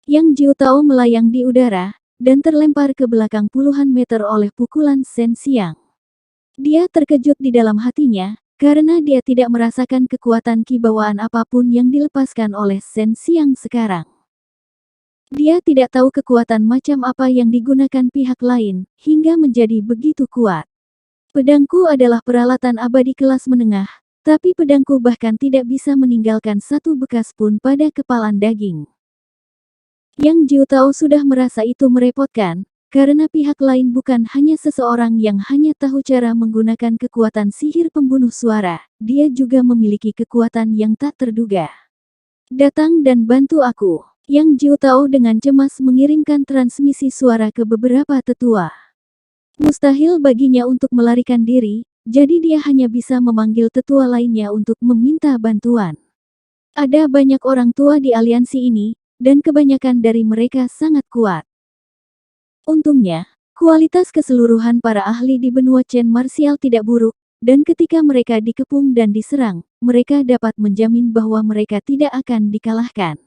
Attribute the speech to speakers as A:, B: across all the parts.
A: Yang Jiu Tao melayang di udara, dan terlempar ke belakang puluhan meter oleh pukulan Shen Xiang. Dia terkejut di dalam hatinya, karena dia tidak merasakan kekuatan kibawaan apapun yang dilepaskan oleh Shen Xiang sekarang. Dia tidak tahu kekuatan macam apa yang digunakan pihak lain, hingga menjadi begitu kuat. Pedangku adalah peralatan abadi kelas menengah, tapi pedangku bahkan tidak bisa meninggalkan satu bekas pun pada kepalan daging. Yang Jiu Tao sudah merasa itu merepotkan, karena pihak lain bukan hanya seseorang yang hanya tahu cara menggunakan kekuatan sihir pembunuh suara, dia juga memiliki kekuatan yang tak terduga. Datang dan bantu aku. Yang Jiu Tao dengan cemas mengirimkan transmisi suara ke beberapa tetua. Mustahil baginya untuk melarikan diri, jadi dia hanya bisa memanggil tetua lainnya untuk meminta bantuan. Ada banyak orang tua di aliansi ini, dan kebanyakan dari mereka sangat kuat. Untungnya, kualitas keseluruhan para ahli di benua Chen martial tidak buruk, dan ketika mereka dikepung dan diserang, mereka dapat menjamin bahwa mereka tidak akan dikalahkan.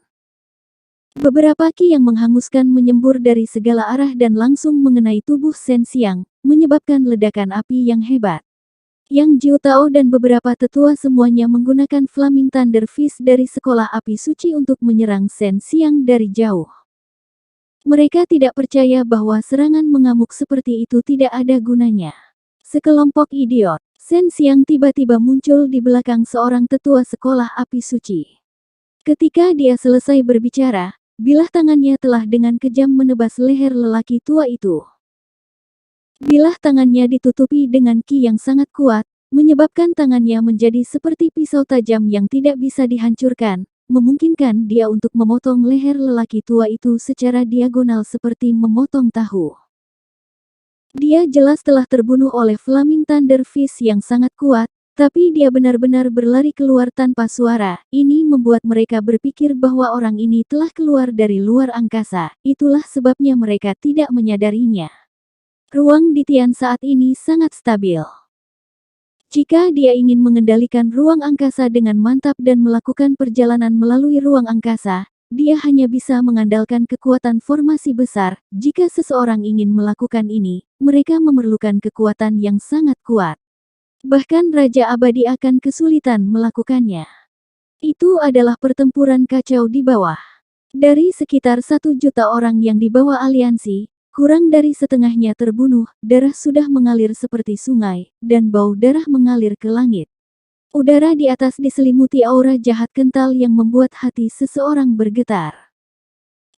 A: Beberapa ki yang menghanguskan menyembur dari segala arah dan langsung mengenai tubuh Shen Xiang, menyebabkan ledakan api yang hebat. Yang Jiu Tao dan beberapa tetua semuanya menggunakan Flaming Thunder Fist dari sekolah api suci untuk menyerang Shen Xiang dari jauh. Mereka tidak percaya bahwa serangan mengamuk seperti itu tidak ada gunanya. Sekelompok idiot, Shen Xiang tiba-tiba muncul di belakang seorang tetua sekolah api suci. Ketika dia selesai berbicara, bilah tangannya telah dengan kejam menebas leher lelaki tua itu. Bilah tangannya ditutupi dengan ki yang sangat kuat, menyebabkan tangannya menjadi seperti pisau tajam yang tidak bisa dihancurkan, memungkinkan dia untuk memotong leher lelaki tua itu secara diagonal seperti memotong tahu. Dia jelas telah terbunuh oleh Flaming Thunder Fist yang sangat kuat, tapi dia benar-benar berlari keluar tanpa suara. Ini membuat mereka berpikir bahwa orang ini telah keluar dari luar angkasa, itulah sebabnya mereka tidak menyadarinya. Ruang di Tian saat ini sangat stabil. Jika dia ingin mengendalikan ruang angkasa dengan mantap dan melakukan perjalanan melalui ruang angkasa, dia hanya bisa mengandalkan kekuatan formasi besar. Jika seseorang ingin melakukan ini, mereka memerlukan kekuatan yang sangat kuat. Bahkan Raja Abadi akan kesulitan melakukannya. Itu adalah pertempuran kacau di bawah. Dari sekitar 1 juta orang yang dibawa aliansi, kurang dari setengahnya terbunuh, darah sudah mengalir seperti sungai, dan bau darah mengalir ke langit. Udara di atas diselimuti aura jahat kental yang membuat hati seseorang bergetar.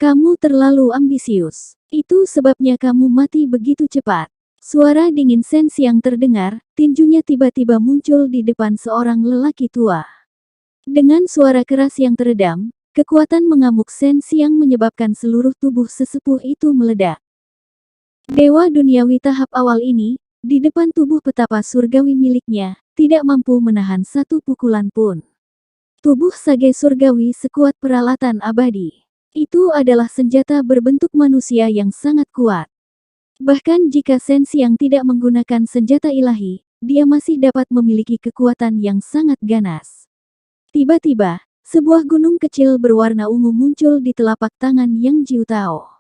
A: Kamu terlalu ambisius. Itu sebabnya kamu mati begitu cepat. Suara dingin Shen Xiang terdengar, tinjunya tiba-tiba muncul di depan seorang lelaki tua. Dengan suara keras yang teredam, kekuatan mengamuk Shen Xiang menyebabkan seluruh tubuh sesepuh itu meledak. Dewa duniawi tahap awal ini, di depan tubuh petapa surgawi miliknya, tidak mampu menahan satu pukulan pun. Tubuh sage surgawi sekuat peralatan abadi. Itu adalah senjata berbentuk manusia yang sangat kuat. Bahkan jika Shen Xiang tidak menggunakan senjata ilahi, dia masih dapat memiliki kekuatan yang sangat ganas. Tiba-tiba, sebuah gunung kecil berwarna ungu muncul di telapak tangan Yang Jiu Tao.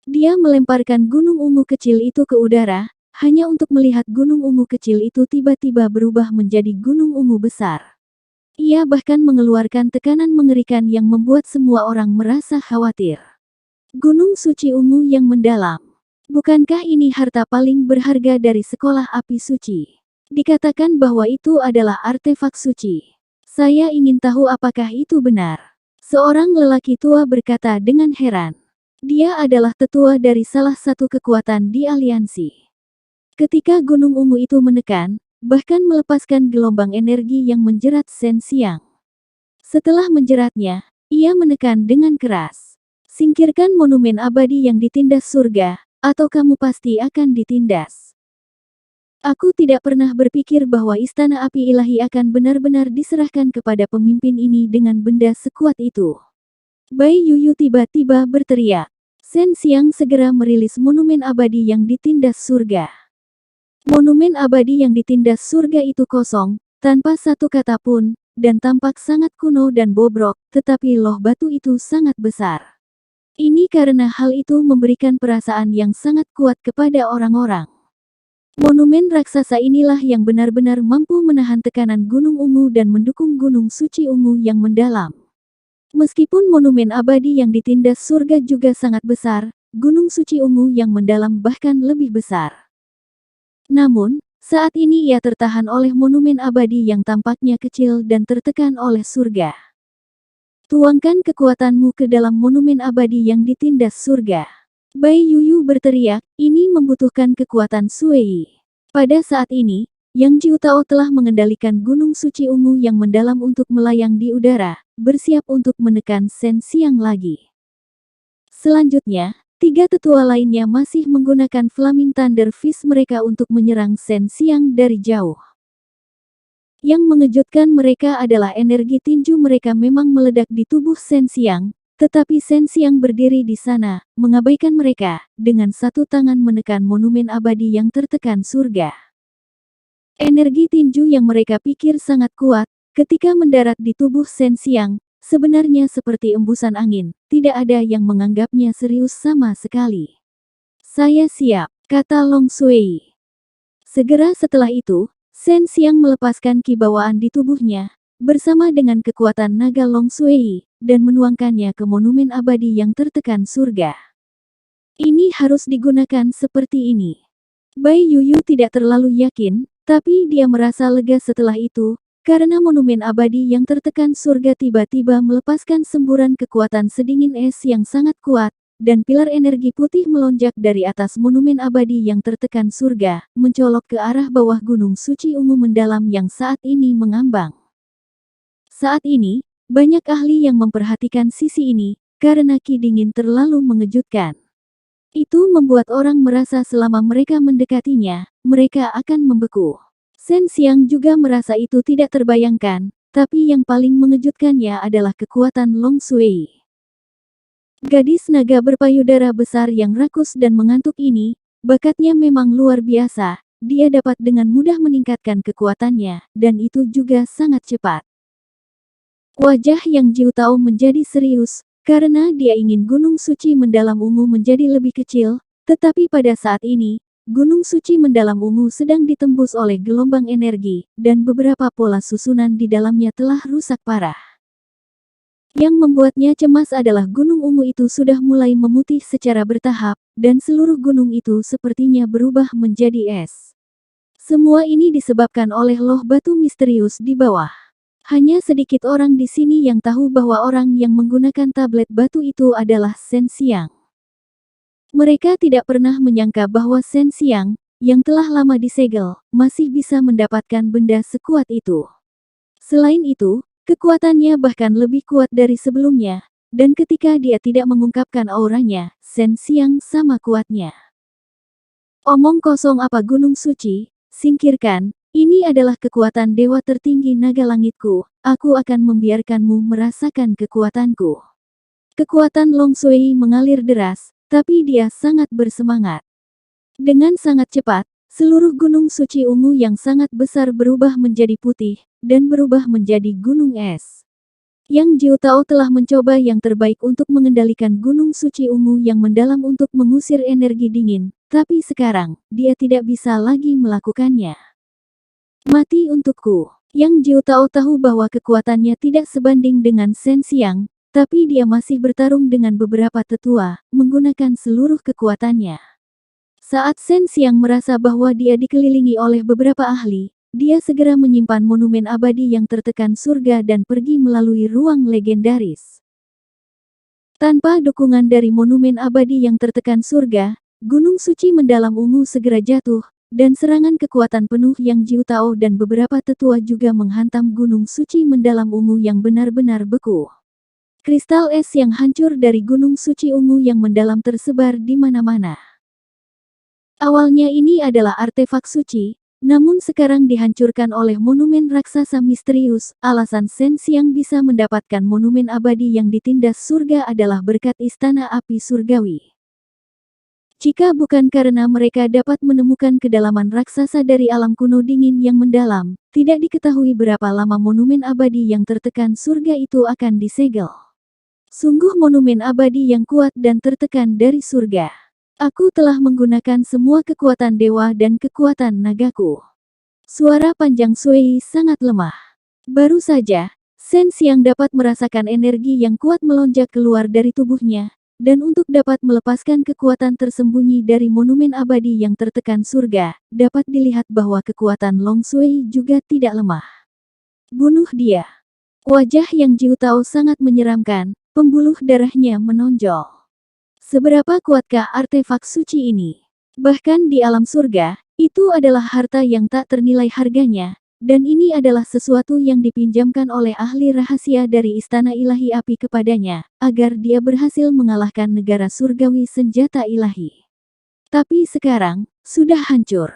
A: Dia melemparkan gunung ungu kecil itu ke udara, hanya untuk melihat gunung ungu kecil itu tiba-tiba berubah menjadi gunung ungu besar. Ia bahkan mengeluarkan tekanan mengerikan yang membuat semua orang merasa khawatir. Gunung suci ungu yang mendalam. Bukankah ini harta paling berharga dari sekolah api suci? Dikatakan bahwa itu adalah artefak suci. Saya ingin tahu apakah itu benar. Seorang lelaki tua berkata dengan heran. Dia adalah tetua dari salah satu kekuatan di aliansi. Ketika gunung ungu itu menekan, bahkan melepaskan gelombang energi yang menjerat Shen Xiang. Setelah menjeratnya, ia menekan dengan keras. Singkirkan monumen abadi yang ditindas surga, atau kamu pasti akan ditindas. Aku tidak pernah berpikir bahwa istana api ilahi akan benar-benar diserahkan kepada pemimpin ini dengan benda sekuat itu. Bai Yuyu tiba-tiba berteriak. Shen Xiang segera merilis monumen abadi yang ditindas surga. Monumen abadi yang ditindas surga itu kosong, tanpa satu kata pun, dan tampak sangat kuno dan bobrok, tetapi loh batu itu sangat besar. Ini karena hal itu memberikan perasaan yang sangat kuat kepada orang-orang. Monumen raksasa inilah yang benar-benar mampu menahan tekanan Gunung Ungu dan mendukung Gunung Suci Ungu yang mendalam. Meskipun monumen abadi yang ditindas surga juga sangat besar, Gunung Suci Ungu yang mendalam bahkan lebih besar. Namun, saat ini ia tertahan oleh monumen abadi yang tampaknya kecil dan tertekan oleh surga. Tuangkan kekuatanmu ke dalam monumen abadi yang ditindas surga. Bai Yuyu berteriak, ini membutuhkan kekuatan Sui. Pada saat ini, Yang Jiutao telah mengendalikan Gunung Suci Ungu yang mendalam untuk melayang di udara, bersiap untuk menekan Shen Xiang lagi. Selanjutnya, 3 tetua lainnya masih menggunakan Flaming Thunder Fist mereka untuk menyerang Shen Xiang dari jauh. Yang mengejutkan mereka adalah energi tinju mereka memang meledak di tubuh Shen Xiang, tetapi Shen Xiang berdiri di sana, mengabaikan mereka, dengan satu tangan menekan monumen abadi yang tertekan surga. Energi tinju yang mereka pikir sangat kuat, ketika mendarat di tubuh Shen Xiang, sebenarnya seperti embusan angin, tidak ada yang menganggapnya serius sama sekali. Saya siap, kata Long Sui. Segera setelah itu, Shen Xiang melepaskan kibawaan di tubuhnya, bersama dengan kekuatan naga Long Sui, dan menuangkannya ke monumen abadi yang tertekan surga. Ini harus digunakan seperti ini. Bai Yuyu tidak terlalu yakin, tapi dia merasa lega setelah itu, karena monumen abadi yang tertekan surga tiba-tiba melepaskan semburan kekuatan sedingin es yang sangat kuat, dan pilar energi putih melonjak dari atas monumen abadi yang tertekan surga, mencolok ke arah bawah Gunung Suci Ungu mendalam yang saat ini mengambang. Saat ini, banyak ahli yang memperhatikan sisi ini, karena ki dingin terlalu mengejutkan. Itu membuat orang merasa selama mereka mendekatinya, mereka akan membeku. Shen Xiang juga merasa itu tidak terbayangkan, tapi yang paling mengejutkannya adalah kekuatan Long Sui. Gadis naga berpayudara besar yang rakus dan mengantuk ini, bakatnya memang luar biasa, dia dapat dengan mudah meningkatkan kekuatannya, dan itu juga sangat cepat. Wajah Yang Jiutao menjadi serius, karena dia ingin Gunung Suci Mendalam Ungu menjadi lebih kecil, tetapi pada saat ini, Gunung Suci Mendalam Ungu sedang ditembus oleh gelombang energi, dan beberapa pola susunan di dalamnya telah rusak parah. Yang membuatnya cemas adalah gunung ungu itu sudah mulai memutih secara bertahap, dan seluruh gunung itu sepertinya berubah menjadi es. Semua ini disebabkan oleh loh batu misterius di bawah. Hanya sedikit orang di sini yang tahu bahwa orang yang menggunakan tablet batu itu adalah Shen Xiang. Mereka tidak pernah menyangka bahwa Shen Xiang, yang telah lama disegel, masih bisa mendapatkan benda sekuat itu. Selain itu, kekuatannya bahkan lebih kuat dari sebelumnya, dan ketika dia tidak mengungkapkan auranya, Shen Xiang sama kuatnya. Omong kosong apa Gunung Suci, singkirkan, ini adalah kekuatan dewa tertinggi naga langitku, aku akan membiarkanmu merasakan kekuatanku. Kekuatan Long Sui mengalir deras, tapi dia sangat bersemangat. Dengan sangat cepat, seluruh gunung suci ungu yang sangat besar berubah menjadi putih, dan berubah menjadi gunung es. Yang Jiutao telah mencoba yang terbaik untuk mengendalikan gunung suci ungu yang mendalam untuk mengusir energi dingin, tapi sekarang, dia tidak bisa lagi melakukannya. Mati untukku. Yang Jiutao tahu bahwa kekuatannya tidak sebanding dengan Shen Xiang, tapi dia masih bertarung dengan beberapa tetua, menggunakan seluruh kekuatannya. Saat Shen Xiang merasa bahwa dia dikelilingi oleh beberapa ahli, dia segera menyimpan monumen abadi yang tertekan surga dan pergi melalui ruang legendaris. Tanpa dukungan dari monumen abadi yang tertekan surga, Gunung Suci Mendalam Ungu segera jatuh, dan serangan kekuatan penuh Yang Jiutao dan beberapa tetua juga menghantam Gunung Suci Mendalam Ungu yang benar-benar beku. Kristal es yang hancur dari Gunung Suci Ungu yang mendalam tersebar di mana-mana. Awalnya ini adalah artefak suci, namun sekarang dihancurkan oleh monumen raksasa misterius. Alasan Shen Xiang bisa mendapatkan monumen abadi yang ditindas surga adalah berkat istana api surgawi. Jika bukan karena mereka dapat menemukan kedalaman raksasa dari alam kuno dingin yang mendalam, tidak diketahui berapa lama monumen abadi yang tertekan surga itu akan disegel. Sungguh monumen abadi yang kuat dan tertekan dari surga. Aku telah menggunakan semua kekuatan dewa dan kekuatan nagaku. Suara panjang Sui sangat lemah. Baru saja, Shen Xiang dapat merasakan energi yang kuat melonjak keluar dari tubuhnya, dan untuk dapat melepaskan kekuatan tersembunyi dari monumen abadi yang tertekan surga, dapat dilihat bahwa kekuatan Long Sui juga tidak lemah. Bunuh dia. Wajah Yang Jiu Tao sangat menyeramkan, pembuluh darahnya menonjol. Seberapa kuatkah artefak suci ini? Bahkan di alam surga, itu adalah harta yang tak ternilai harganya, dan ini adalah sesuatu yang dipinjamkan oleh ahli rahasia dari Istana Ilahi Api kepadanya, agar dia berhasil mengalahkan negara surgawi senjata ilahi. Tapi sekarang, sudah hancur.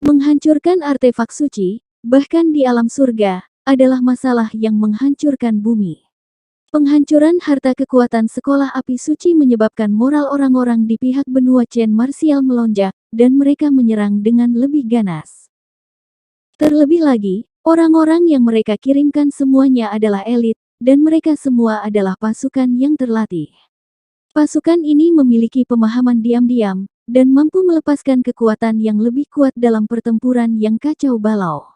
A: Menghancurkan artefak suci, bahkan di alam surga, adalah masalah yang menghancurkan bumi. Penghancuran harta kekuatan sekolah api suci menyebabkan moral orang-orang di pihak benua Chen Martial melonjak, dan mereka menyerang dengan lebih ganas. Terlebih lagi, orang-orang yang mereka kirimkan semuanya adalah elit, dan mereka semua adalah pasukan yang terlatih. Pasukan ini memiliki pemahaman diam-diam, dan mampu melepaskan kekuatan yang lebih kuat dalam pertempuran yang kacau balau.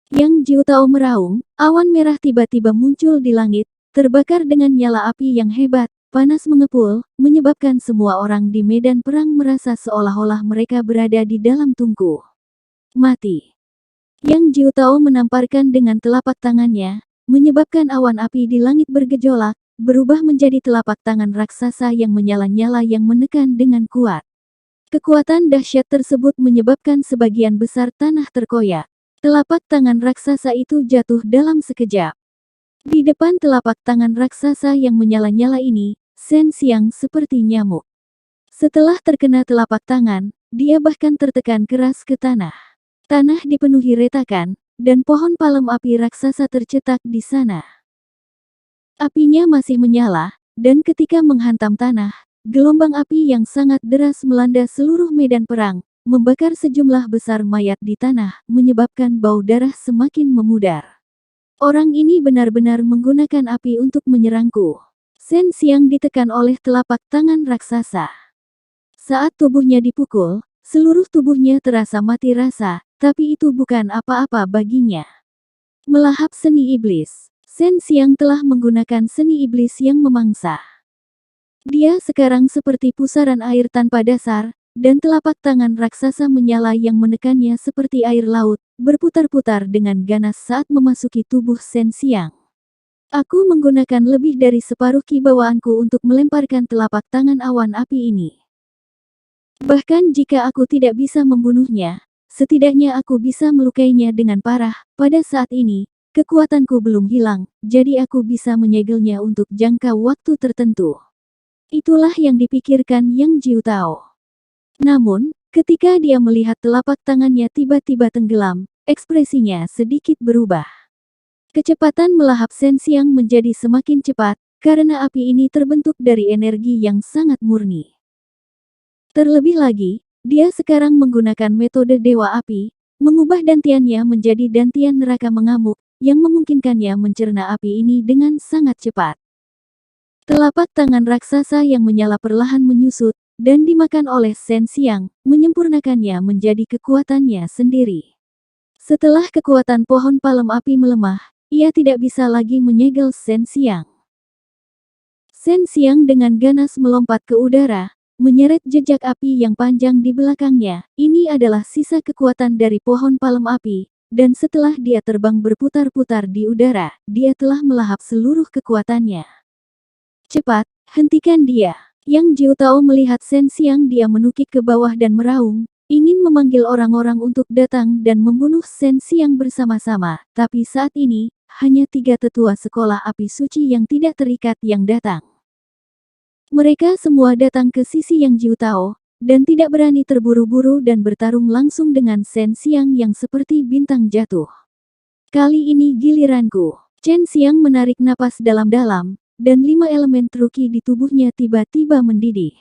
A: Yang Jiu Tao meraung, awan merah tiba-tiba muncul di langit, terbakar dengan nyala api yang hebat, panas mengepul, menyebabkan semua orang di medan perang merasa seolah-olah mereka berada di dalam tungku mati. Yang Jiu Tao menamparkan dengan telapak tangannya, menyebabkan awan api di langit bergejolak, berubah menjadi telapak tangan raksasa yang menyala-nyala yang menekan dengan kuat. Kekuatan dahsyat tersebut menyebabkan sebagian besar tanah terkoyak. Telapak tangan raksasa itu jatuh dalam sekejap. Di depan telapak tangan raksasa yang menyala-nyala ini, Shen Xiang seperti nyamuk. Setelah terkena telapak tangan, dia bahkan tertekan keras ke tanah. Tanah dipenuhi retakan, dan pohon palem api raksasa tercetak di sana. Apinya masih menyala, dan ketika menghantam tanah, gelombang api yang sangat deras melanda seluruh medan perang, membakar sejumlah besar mayat di tanah, menyebabkan bau darah semakin memudar. Orang ini benar-benar menggunakan api untuk menyerangku. Shen Xiang ditekan oleh telapak tangan raksasa. Saat tubuhnya dipukul, seluruh tubuhnya terasa mati rasa, tapi itu bukan apa-apa baginya. Melahap seni iblis. Shen Xiang telah menggunakan seni iblis yang memangsa. Dia sekarang seperti pusaran air tanpa dasar, dan telapak tangan raksasa menyala yang menekannya seperti air laut, berputar-putar dengan ganas saat memasuki tubuh Shen Xiang. Aku menggunakan lebih dari separuh kibawaanku untuk melemparkan telapak tangan awan api ini. Bahkan jika aku tidak bisa membunuhnya, setidaknya aku bisa melukainya dengan parah. Pada saat ini, kekuatanku belum hilang, jadi aku bisa menyegelnya untuk jangka waktu tertentu. Itulah yang dipikirkan Yang Jiu Tao. Namun, ketika dia melihat telapak tangannya tiba-tiba tenggelam, ekspresinya sedikit berubah. Kecepatan melahap Shen Xiang menjadi semakin cepat, karena api ini terbentuk dari energi yang sangat murni. Terlebih lagi, dia sekarang menggunakan metode Dewa Api, mengubah dantiannya menjadi dantian neraka mengamuk, yang memungkinkannya mencerna api ini dengan sangat cepat. Telapak tangan raksasa yang menyala perlahan menyusut, dan dimakan oleh Shen Xiang, menyempurnakannya menjadi kekuatannya sendiri. Setelah kekuatan pohon palem api melemah, ia tidak bisa lagi menyegel Shen Xiang. Shen Xiang dengan ganas melompat ke udara, menyeret jejak api yang panjang di belakangnya. Ini adalah sisa kekuatan dari pohon palem api, dan setelah dia terbang berputar-putar di udara, dia telah melahap seluruh kekuatannya. Cepat, hentikan dia. Yang Jiu Tao melihat Shen Xiang, dia menukik ke bawah dan meraung, ingin memanggil orang-orang untuk datang dan membunuh Shen Xiang bersama-sama. Tapi saat ini, hanya 3 tetua sekolah api suci yang tidak terikat yang datang. Mereka semua datang ke sisi Yang Jiu Tao, dan tidak berani terburu-buru dan bertarung langsung dengan Shen Xiang yang seperti bintang jatuh. Kali ini giliranku. Shen Xiang menarik napas dalam-dalam, dan 5 elemen truki di tubuhnya tiba-tiba mendidih.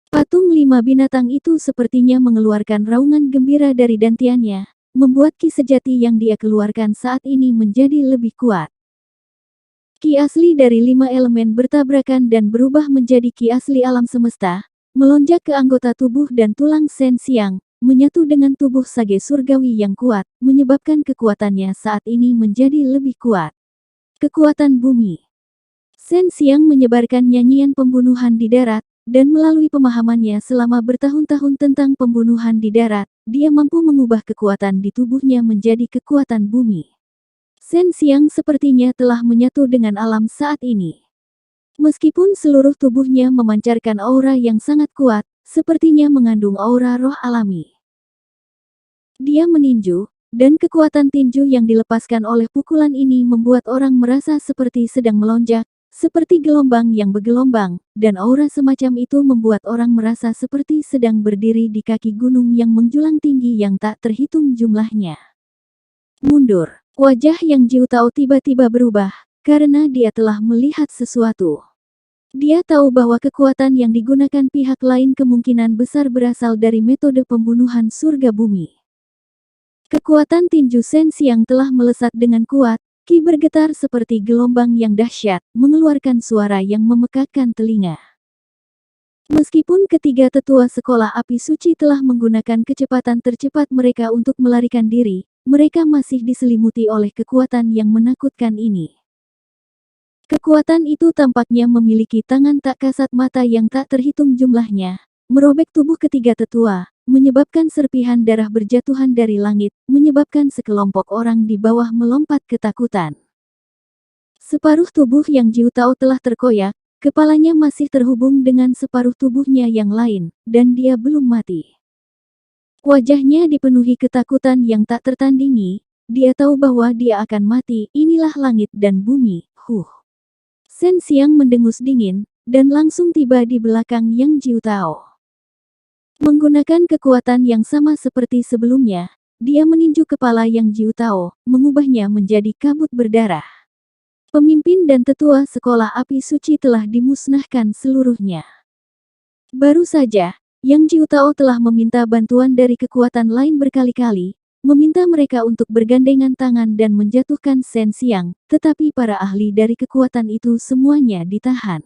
A: Patung 5 binatang itu sepertinya mengeluarkan raungan gembira dari dantiannya, membuat ki sejati yang dia keluarkan saat ini menjadi lebih kuat. Ki asli dari 5 elemen bertabrakan dan berubah menjadi ki asli alam semesta, melonjak ke anggota tubuh dan tulang Shen Xiang, menyatu dengan tubuh sage surgawi yang kuat, menyebabkan kekuatannya saat ini menjadi lebih kuat. Kekuatan bumi. Shen Xiang menyebarkan nyanyian pembunuhan di darat, dan melalui pemahamannya selama bertahun-tahun tentang pembunuhan di darat, dia mampu mengubah kekuatan di tubuhnya menjadi kekuatan bumi. Shen Xiang sepertinya telah menyatu dengan alam saat ini. Meskipun seluruh tubuhnya memancarkan aura yang sangat kuat, sepertinya mengandung aura roh alami. Dia meninju, dan kekuatan tinju yang dilepaskan oleh pukulan ini membuat orang merasa seperti sedang melonjak, seperti gelombang yang bergelombang, dan aura semacam itu membuat orang merasa seperti sedang berdiri di kaki gunung yang menjulang tinggi yang tak terhitung jumlahnya. Mundur. Wajah Yang Jiu Tao tiba-tiba berubah, karena dia telah melihat sesuatu. Dia tahu bahwa kekuatan yang digunakan pihak lain kemungkinan besar berasal dari metode pembunuhan surga bumi. Kekuatan tinju Shen Xiang telah melesat dengan kuat, ki bergetar seperti gelombang yang dahsyat, mengeluarkan suara yang memekakkan telinga. Meskipun ketiga tetua sekolah api suci telah menggunakan kecepatan tercepat mereka untuk melarikan diri, mereka masih diselimuti oleh kekuatan yang menakutkan ini. Kekuatan itu tampaknya memiliki tangan tak kasat mata yang tak terhitung jumlahnya, merobek tubuh ketiga tetua, menyebabkan serpihan darah berjatuhan dari langit, menyebabkan sekelompok orang di bawah melompat ketakutan. Separuh tubuh Yang Jiu Tao telah terkoyak, kepalanya masih terhubung dengan separuh tubuhnya yang lain, dan dia belum mati. Wajahnya dipenuhi ketakutan yang tak tertandingi, dia tahu bahwa dia akan mati, inilah langit dan bumi, Shen Xiang mendengus dingin, dan langsung tiba di belakang Yang Jiu Tao. Menggunakan kekuatan yang sama seperti sebelumnya, dia meninju kepala Yang Jiu Tao, mengubahnya menjadi kabut berdarah. Pemimpin dan tetua sekolah api suci telah dimusnahkan seluruhnya. Baru saja, Yang Jiu Tao telah meminta bantuan dari kekuatan lain berkali-kali, meminta mereka untuk bergandengan tangan dan menjatuhkan Shen Xiang, tetapi para ahli dari kekuatan itu semuanya ditahan.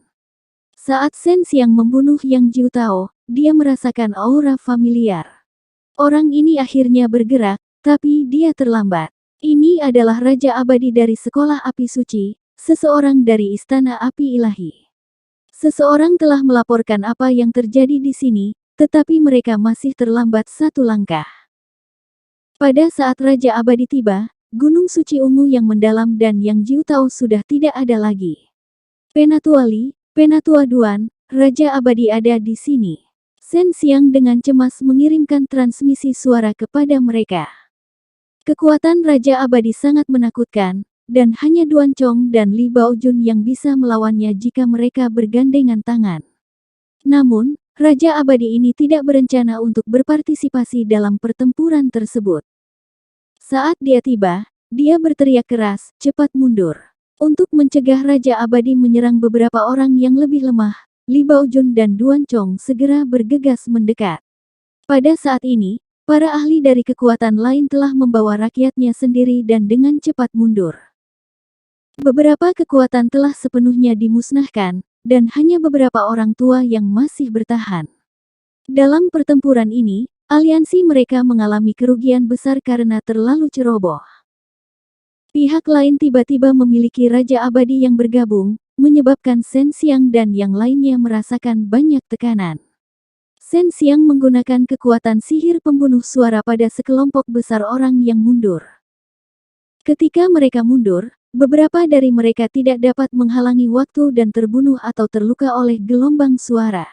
A: Saat Shen Xiang membunuh Yang Jiu Tao, dia merasakan aura familiar. Orang ini akhirnya bergerak, tapi dia terlambat. Ini adalah Raja Abadi dari Sekolah Api Suci, seseorang dari Istana Api Ilahi. Seseorang telah melaporkan apa yang terjadi di sini, tetapi mereka masih terlambat satu langkah. Pada saat Raja Abadi tiba, Gunung Suci Ungu yang mendalam dan Yang Jiu Tao sudah tidak ada lagi. Penatua Li, Penatua Duan, Raja Abadi ada di sini. Shen Xiang dengan cemas mengirimkan transmisi suara kepada mereka. Kekuatan Raja Abadi sangat menakutkan, dan hanya Duan Chong dan Li Baojun yang bisa melawannya jika mereka bergandengan tangan. Namun, Raja Abadi ini tidak berencana untuk berpartisipasi dalam pertempuran tersebut. Saat dia tiba, dia berteriak keras, cepat mundur. Untuk mencegah Raja Abadi menyerang beberapa orang yang lebih lemah, Li Baojun dan Duan Chong segera bergegas mendekat. Pada saat ini, para ahli dari kekuatan lain telah membawa rakyatnya sendiri dan dengan cepat mundur. Beberapa kekuatan telah sepenuhnya dimusnahkan, dan hanya beberapa orang tua yang masih bertahan. Dalam pertempuran ini, aliansi mereka mengalami kerugian besar karena terlalu ceroboh. Pihak lain tiba-tiba memiliki Raja Abadi yang bergabung, menyebabkan Shen Xiang dan yang lainnya merasakan banyak tekanan. Shen Xiang menggunakan kekuatan sihir pembunuh suara pada sekelompok besar orang yang mundur. Ketika mereka mundur, beberapa dari mereka tidak dapat menghalangi waktu dan terbunuh atau terluka oleh gelombang suara.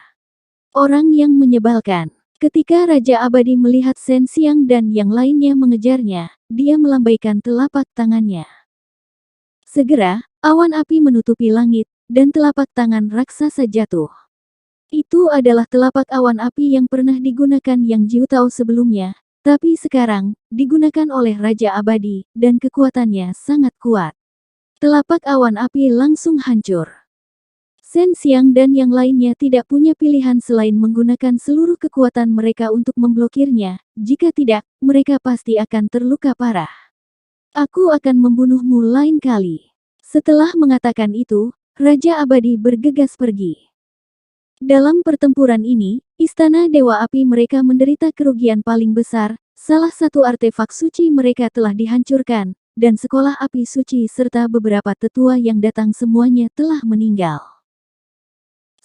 A: Orang yang menyebalkan. Ketika Raja Abadi melihat Shen Xiang dan yang lainnya mengejarnya, dia melambaikan telapak tangannya. Segera, awan api menutupi langit, dan telapak tangan raksasa jatuh. Itu adalah telapak awan api yang pernah digunakan Yang Jiu Tao sebelumnya, tapi sekarang, digunakan oleh Raja Abadi, dan kekuatannya sangat kuat. Telapak awan api langsung hancur. Shen Xiang dan yang lainnya tidak punya pilihan selain menggunakan seluruh kekuatan mereka untuk memblokirnya, jika tidak, mereka pasti akan terluka parah. Aku akan membunuhmu lain kali. Setelah mengatakan itu, Raja Abadi bergegas pergi. Dalam pertempuran ini, Istana Dewa Api mereka menderita kerugian paling besar. Salah satu artefak suci mereka telah dihancurkan, dan sekolah api suci serta beberapa tetua yang datang semuanya telah meninggal.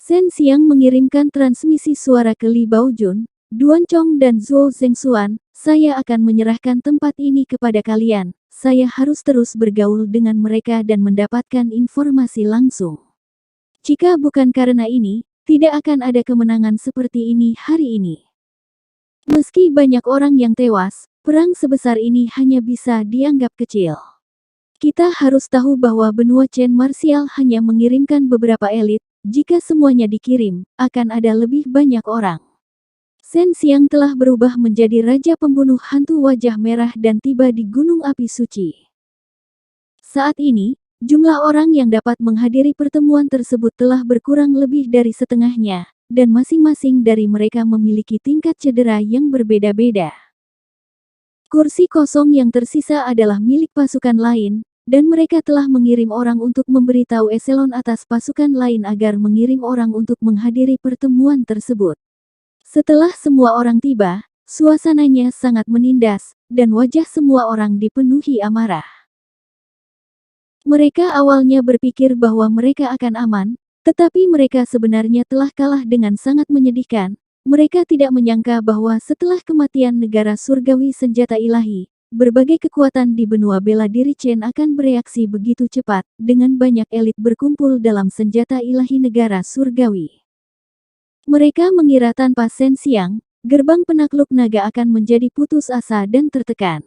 A: Shen Xiang mengirimkan transmisi suara ke Li Baojun, Duan Chong dan Zhou Zhengxuan. Saya akan menyerahkan tempat ini kepada kalian. Saya harus terus bergaul dengan mereka dan mendapatkan informasi langsung. Jika bukan karena ini, tidak akan ada kemenangan seperti ini hari ini. Meski banyak orang yang tewas, perang sebesar ini hanya bisa dianggap kecil. Kita harus tahu bahwa benua Chen Martial hanya mengirimkan beberapa elit. Jika semuanya dikirim, akan ada lebih banyak orang. Shen Xiang telah berubah menjadi raja pembunuh hantu wajah merah dan tiba di Gunung Api Suci. Saat ini, jumlah orang yang dapat menghadiri pertemuan tersebut telah berkurang lebih dari setengahnya, dan masing-masing dari mereka memiliki tingkat cedera yang berbeda-beda. Kursi kosong yang tersisa adalah milik pasukan lain, dan mereka telah mengirim orang untuk memberitahu eselon atas pasukan lain agar mengirim orang untuk menghadiri pertemuan tersebut. Setelah semua orang tiba, suasananya sangat menindas, dan wajah semua orang dipenuhi amarah. Mereka awalnya berpikir bahwa mereka akan aman, tetapi mereka sebenarnya telah kalah dengan sangat menyedihkan. Mereka tidak menyangka bahwa setelah kematian negara surgawi senjata ilahi, berbagai kekuatan di benua bela diri Chen akan bereaksi begitu cepat, dengan banyak elit berkumpul dalam senjata ilahi negara surgawi. Mereka mengira tanpa Shen Xiang, gerbang penakluk naga akan menjadi putus asa dan tertekan.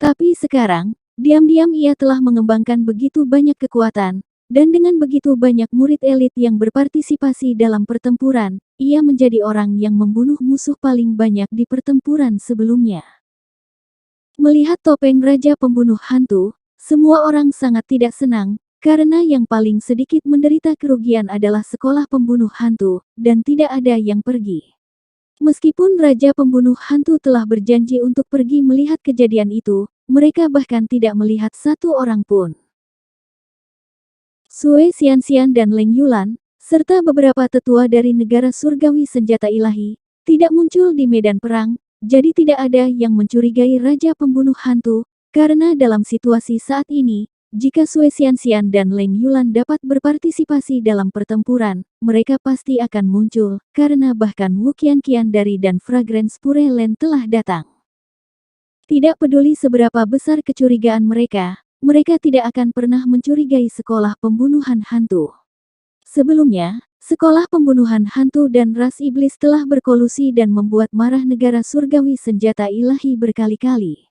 A: Tapi sekarang, diam-diam ia telah mengembangkan begitu banyak kekuatan, dan dengan begitu banyak murid elit yang berpartisipasi dalam pertempuran, ia menjadi orang yang membunuh musuh paling banyak di pertempuran sebelumnya. Melihat topeng Raja Pembunuh Hantu, semua orang sangat tidak senang, karena yang paling sedikit menderita kerugian adalah sekolah pembunuh hantu, dan tidak ada yang pergi. Meskipun Raja Pembunuh Hantu telah berjanji untuk pergi melihat kejadian itu, mereka bahkan tidak melihat satu orang pun. Sue Xianxian dan Leng Yulan, serta beberapa tetua dari negara surgawi senjata ilahi, tidak muncul di medan perang, jadi tidak ada yang mencurigai Raja Pembunuh Hantu, karena dalam situasi saat ini, jika Sue Xianxian dan Leng Yulan dapat berpartisipasi dalam pertempuran, mereka pasti akan muncul, karena bahkan Wu Qianqian dari dan Fragrance Pure Land telah datang. Tidak peduli seberapa besar kecurigaan mereka tidak akan pernah mencurigai sekolah pembunuhan hantu. Sebelumnya, sekolah pembunuhan hantu dan ras iblis telah berkolusi dan membuat marah negara surgawi senjata ilahi berkali-kali.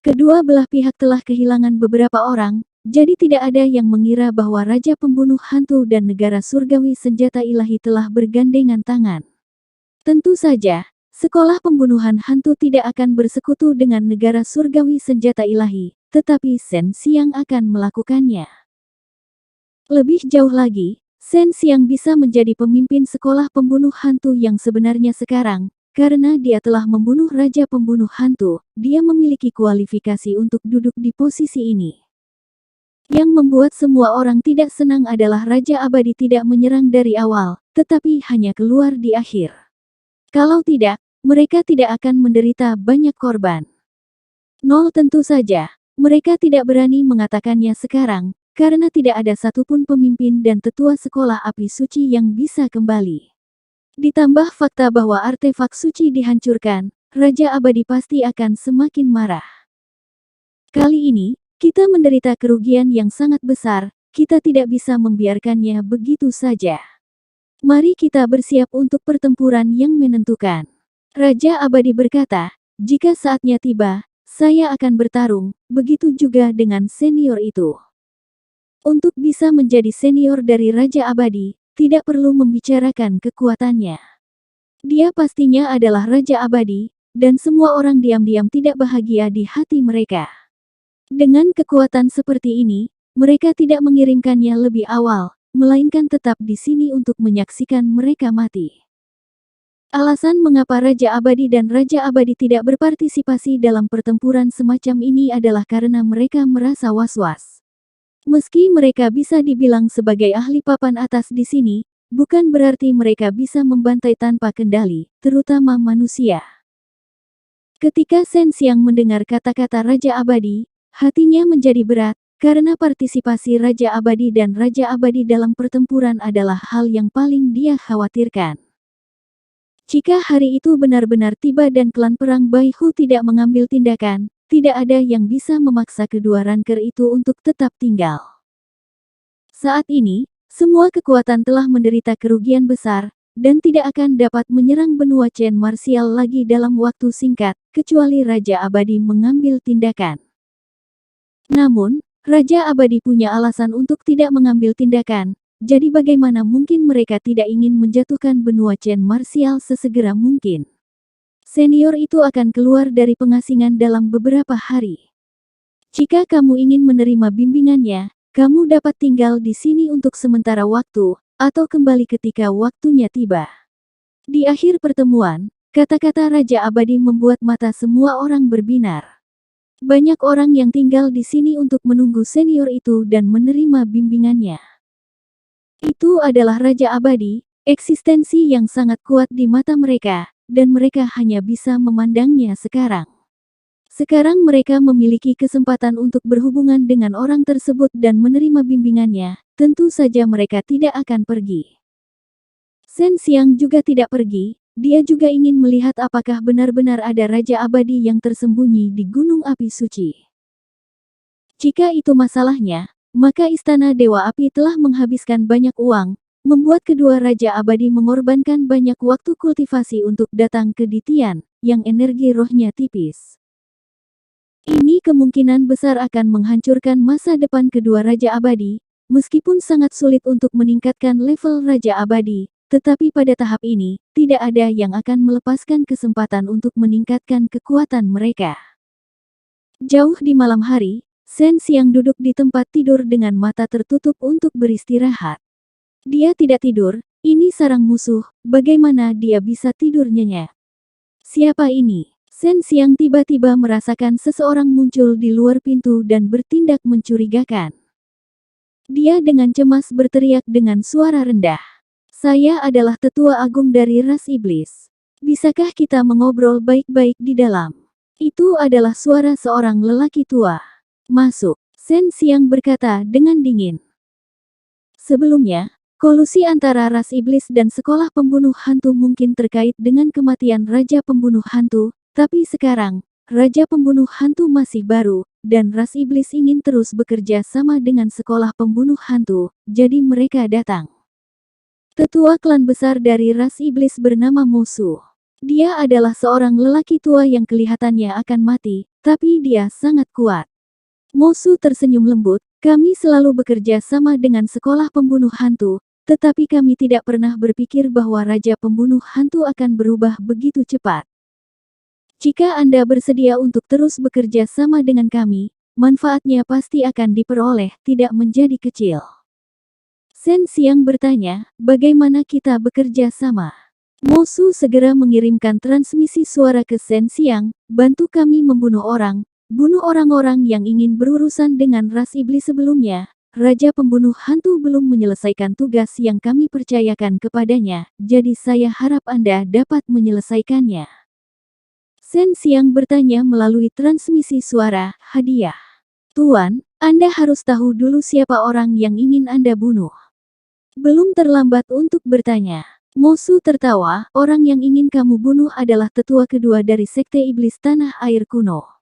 A: Kedua belah pihak telah kehilangan beberapa orang, jadi tidak ada yang mengira bahwa Raja Pembunuh Hantu dan negara surgawi senjata ilahi telah bergandengan tangan. Tentu saja, sekolah pembunuhan hantu tidak akan bersekutu dengan negara surgawi senjata ilahi, tetapi Shen Xiang akan melakukannya. Lebih jauh lagi, Shen Xiang bisa menjadi pemimpin sekolah pembunuh hantu yang sebenarnya sekarang, karena dia telah membunuh Raja Pembunuh Hantu, dia memiliki kualifikasi untuk duduk di posisi ini. Yang membuat semua orang tidak senang adalah Raja Abadi tidak menyerang dari awal, tetapi hanya keluar di akhir. Kalau tidak, mereka tidak akan menderita banyak korban. Tentu saja. Mereka tidak berani mengatakannya sekarang, karena tidak ada satupun pemimpin dan tetua sekolah api suci yang bisa kembali. Ditambah fakta bahwa artefak suci dihancurkan, Raja Abadi pasti akan semakin marah. Kali ini, kita menderita kerugian yang sangat besar, kita tidak bisa membiarkannya begitu saja. Mari kita bersiap untuk pertempuran yang menentukan. Raja Abadi berkata, jika saatnya tiba, saya akan bertarung, begitu juga dengan senior itu. Untuk bisa menjadi senior dari Raja Abadi, tidak perlu membicarakan kekuatannya. Dia pastinya adalah Raja Abadi, dan semua orang diam-diam tidak bahagia di hati mereka. Dengan kekuatan seperti ini, mereka tidak mengirimkannya lebih awal, melainkan tetap di sini untuk menyaksikan mereka mati. Alasan mengapa Raja Abadi dan Raja Abadi tidak berpartisipasi dalam pertempuran semacam ini adalah karena mereka merasa was-was. Meski mereka bisa dibilang sebagai ahli papan atas di sini, bukan berarti mereka bisa membantai tanpa kendali, terutama manusia. Ketika Shen Xiang mendengar kata-kata Raja Abadi, hatinya menjadi berat, karena partisipasi Raja Abadi dan Raja Abadi dalam pertempuran adalah hal yang paling dia khawatirkan. Jika hari itu benar-benar tiba dan klan perang Bai Hu tidak mengambil tindakan, tidak ada yang bisa memaksa kedua ranker itu untuk tetap tinggal. Saat ini, semua kekuatan telah menderita kerugian besar, dan tidak akan dapat menyerang benua Chen Martial lagi dalam waktu singkat, kecuali Raja Abadi mengambil tindakan. Namun, Raja Abadi punya alasan untuk tidak mengambil tindakan, jadi bagaimana mungkin mereka tidak ingin menjatuhkan benua Chen Martial sesegera mungkin. Senior itu akan keluar dari pengasingan dalam beberapa hari. Jika kamu ingin menerima bimbingannya, kamu dapat tinggal di sini untuk sementara waktu, atau kembali ketika waktunya tiba. Di akhir pertemuan, kata-kata Raja Abadi membuat mata semua orang berbinar. Banyak orang yang tinggal di sini untuk menunggu senior itu dan menerima bimbingannya. Itu adalah Raja Abadi, eksistensi yang sangat kuat di mata mereka, dan mereka hanya bisa memandangnya sekarang. Sekarang mereka memiliki kesempatan untuk berhubungan dengan orang tersebut dan menerima bimbingannya, tentu saja mereka tidak akan pergi. Shen Xiang juga tidak pergi, dia juga ingin melihat apakah benar-benar ada Raja Abadi yang tersembunyi di Gunung Api Suci. Jika itu masalahnya, maka Istana Dewa Api telah menghabiskan banyak uang, membuat kedua Raja Abadi mengorbankan banyak waktu kultivasi untuk datang ke Ditian, yang energi rohnya tipis. Ini kemungkinan besar akan menghancurkan masa depan kedua Raja Abadi, meskipun sangat sulit untuk meningkatkan level Raja Abadi, tetapi pada tahap ini, tidak ada yang akan melepaskan kesempatan untuk meningkatkan kekuatan mereka. Jauh di malam hari, Shen Xiang duduk di tempat tidur dengan mata tertutup untuk beristirahat. Dia tidak tidur, ini sarang musuh, bagaimana dia bisa tidur nyenyak? Siapa ini? Shen Xiang tiba-tiba merasakan seseorang muncul di luar pintu dan bertindak mencurigakan. Dia dengan cemas berteriak dengan suara rendah. Saya adalah tetua agung dari ras iblis. Bisakah kita mengobrol baik-baik di dalam? Itu adalah suara seorang lelaki tua. Masuk, Shen Xiang berkata dengan dingin. Sebelumnya, kolusi antara ras iblis dan sekolah pembunuh hantu mungkin terkait dengan kematian Raja Pembunuh Hantu, tapi sekarang, Raja Pembunuh Hantu masih baru, dan ras iblis ingin terus bekerja sama dengan sekolah pembunuh hantu, jadi mereka datang. Tetua klan besar dari ras iblis bernama Mosu. Dia adalah seorang lelaki tua yang kelihatannya akan mati, tapi dia sangat kuat. Mosu tersenyum lembut, kami selalu bekerja sama dengan sekolah pembunuh hantu, tetapi kami tidak pernah berpikir bahwa Raja Pembunuh Hantu akan berubah begitu cepat. Jika Anda bersedia untuk terus bekerja sama dengan kami, manfaatnya pasti akan diperoleh, tidak menjadi kecil. Shen Xiang bertanya, bagaimana kita bekerja sama? Mosu segera mengirimkan transmisi suara ke Shen Xiang, bantu kami membunuh orang, bunuh orang-orang yang ingin berurusan dengan ras iblis sebelumnya. Raja Pembunuh Hantu belum menyelesaikan tugas yang kami percayakan kepadanya, jadi saya harap Anda dapat menyelesaikannya. Shen Xiang bertanya melalui transmisi suara, hadiah. Tuan, Anda harus tahu dulu siapa orang yang ingin Anda bunuh. Belum terlambat untuk bertanya. Mosu tertawa, orang yang ingin kamu bunuh adalah tetua kedua dari Sekte Iblis Tanah Air Kuno.